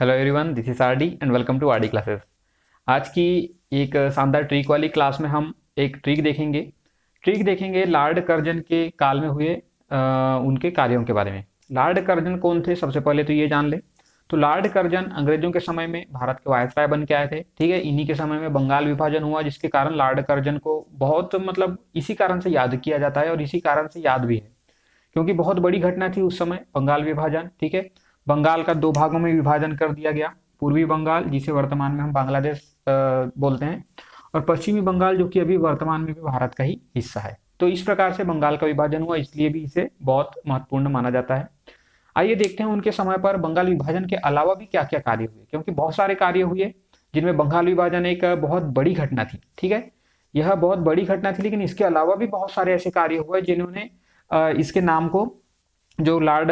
Hello everyone, this is RD and welcome to RD classes. आज की एक शानदार ट्रिक वाली क्लास में हम एक ट्रिक देखेंगे लॉर्ड कर्जन के काल में हुए उनके कार्यों के बारे में। लॉर्ड कर्जन कौन थे, सबसे पहले तो ये जान ले। तो लॉर्ड कर्जन अंग्रेजों के समय में भारत के वायसराय बन के आए थे। ठीक है, इन्हीं के समय में बंगाल विभाजन हुआ, जिसके कारण लॉर्ड कर्जन को बहुत इसी कारण से याद किया जाता है और इसी कारण से याद भी है, क्योंकि बहुत बड़ी घटना थी उस समय बंगाल विभाजन। ठीक है, बंगाल का दो भागों में विभाजन कर दिया गया। पूर्वी बंगाल, जिसे वर्तमान में हम बांग्लादेश बोलते हैं, और पश्चिमी बंगाल, जो कि अभी वर्तमान में भी भारत का ही हिस्सा है। तो इस प्रकार से बंगाल का विभाजन हुआ, इसलिए भी इसे बहुत महत्वपूर्ण माना जाता है। आइए देखते हैं उनके समय पर बंगाल विभाजन के अलावा भी क्या क्या कार्य हुए, क्योंकि बहुत सारे कार्य हुए जिनमें बंगाल विभाजन एक बहुत बड़ी घटना थी। ठीक है, यह बहुत बड़ी घटना थी, लेकिन इसके अलावा भी बहुत सारे ऐसे कार्य हुए जिन्होंने इसके नाम को, जो लॉर्ड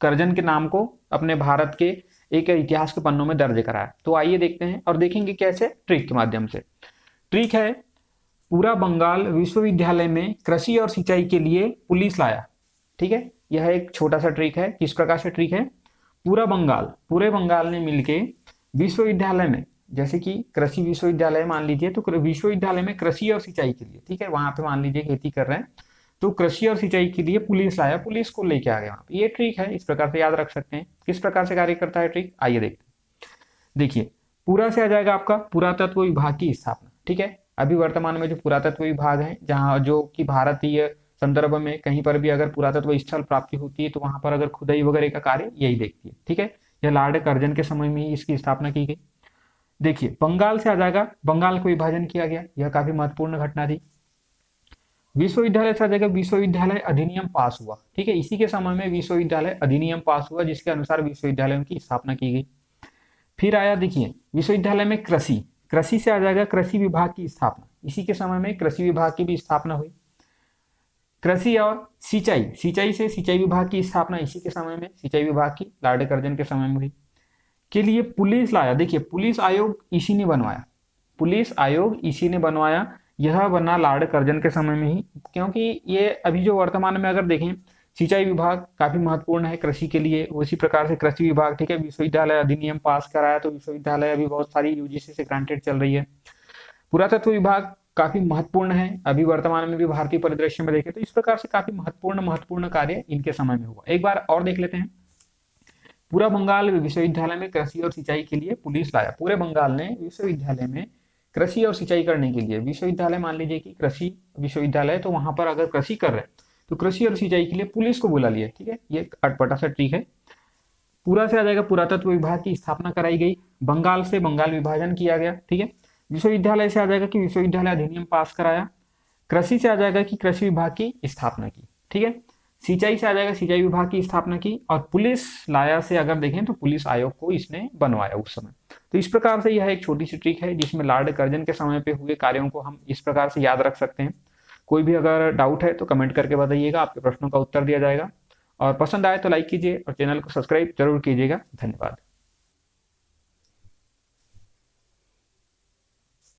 कर्जन के नाम को, अपने भारत के एक इतिहास के पन्नों में दर्ज कराया। तो आइए देखते हैं और देखेंगे कैसे, ट्रिक के माध्यम से। ट्रिक है, पूरा बंगाल विश्वविद्यालय में कृषि और सिंचाई के लिए पुलिस लाया। ठीक है, यह एक छोटा सा ट्रिक है। किस प्रकार से ट्रिक है, पूरे बंगाल ने मिलके विश्वविद्यालय में, जैसे कि कृषि विश्वविद्यालय मान लीजिए, तो विश्वविद्यालय में कृषि और सिंचाई के लिए, ठीक है, वहां पे मान लीजिए खेती कर रहे हैं, तो कृषि और सिंचाई के लिए पुलिस लाया, पुलिस को लेके आ गया वहां पे। ये ट्रिक है, इस प्रकार से याद रख सकते हैं। किस प्रकार से कार्य करता है ट्रिक, आइए देखते हैं। देखिए, पूरा से आ जाएगा आपका पुरातत्व विभाग की स्थापना। ठीक है, अभी वर्तमान में जो पुरातत्व विभाग है, जहाँ जो कि भारतीय संदर्भ में कहीं पर भी अगर पुरातत्व स्थल प्राप्ति होती है, तो वहां पर अगर खुदाई वगैरह का कार्य यही देखती है। ठीक है, यह लॉर्ड कर्जन के समय में ही इसकी स्थापना की गई। देखिए, बंगाल से आ जाएगा, बंगाल को विभाजन किया गया, यह काफी महत्वपूर्ण घटना थी। विश्वविद्यालय से आ जाएगा, विश्वविद्यालय अधिनियम पास हुआ। ठीक है, इसी के समय में विश्वविद्यालय अधिनियम पास हुआ, जिसके अनुसार विश्वविद्यालयों की स्थापना की गई। फिर आया, देखिए, विश्वविद्यालय में कृषि, कृषि से आ जाएगा कृषि विभाग की स्थापना। इसी के समय में कृषि विभाग की भी स्थापना हुई। कृषि और सिंचाई, सिंचाई से सिंचाई विभाग की स्थापना इसी के समय में, सिंचाई विभाग की लॉर्ड कर्जन के समय में हुई। के लिए पुलिस लाया। देखिए, पुलिस आयोग इसी ने बनवाया, पुलिस आयोग इसी ने बनवाया। यह बना लॉर्ड कर्जन के समय में ही, क्योंकि ये अभी जो वर्तमान में अगर देखें, सिंचाई विभाग काफी महत्वपूर्ण है कृषि के लिए, उसी प्रकार से कृषि विभाग। ठीक है, विश्वविद्यालय अधिनियम पास कराया, तो विश्वविद्यालय अभी बहुत सारी यूजीसी से ग्रांटेड चल रही है। पुरातत्व विभाग काफी महत्वपूर्ण है, अभी वर्तमान में भी भारतीय परिदृश्य में देखें तो इस प्रकार से काफी महत्वपूर्ण कार्य इनके समय में हुआ। एक बार और देख लेते हैं। पूरा बंगाल विश्वविद्यालय में कृषि और सिंचाई के लिए पुलिस लाया। पूरे बंगाल ने विश्वविद्यालय में कृषि और सिंचाई करने के लिए, विश्वविद्यालय मान लीजिए कि कृषि विश्वविद्यालय, तो वहां पर अगर कृषि कर रहे हैं तो कृषि और सिंचाई के लिए पुलिस को बुला लिया। ठीक है, ये अटपटा सा ट्रिक है। पूरा से आ जाएगा, पुरातत्व विभाग की स्थापना कराई गई, बंगाल से बंगाल विभाजन किया गया। ठीक है, विश्वविद्यालय से आ जाएगा कि विश्वविद्यालय अधिनियम पास कराया। कृषि से आ जाएगा कि कृषि विभाग की स्थापना की। ठीक है, सिंचाई से आ जाएगा, सिंचाई विभाग की स्थापना की। और पुलिस लाया से अगर देखें तो पुलिस आयोग को इसने बनवाया उस समय। तो इस प्रकार से यह एक छोटी सी ट्रिक है, जिसमें लॉर्ड कर्जन के समय पे हुए कार्यों को हम इस प्रकार से याद रख सकते हैं। कोई भी अगर डाउट है तो कमेंट करके बताइएगा, आपके प्रश्नों का उत्तर दिया जाएगा। और पसंद आए तो लाइक कीजिए और चैनल को सब्सक्राइब जरूर कीजिएगा। धन्यवाद।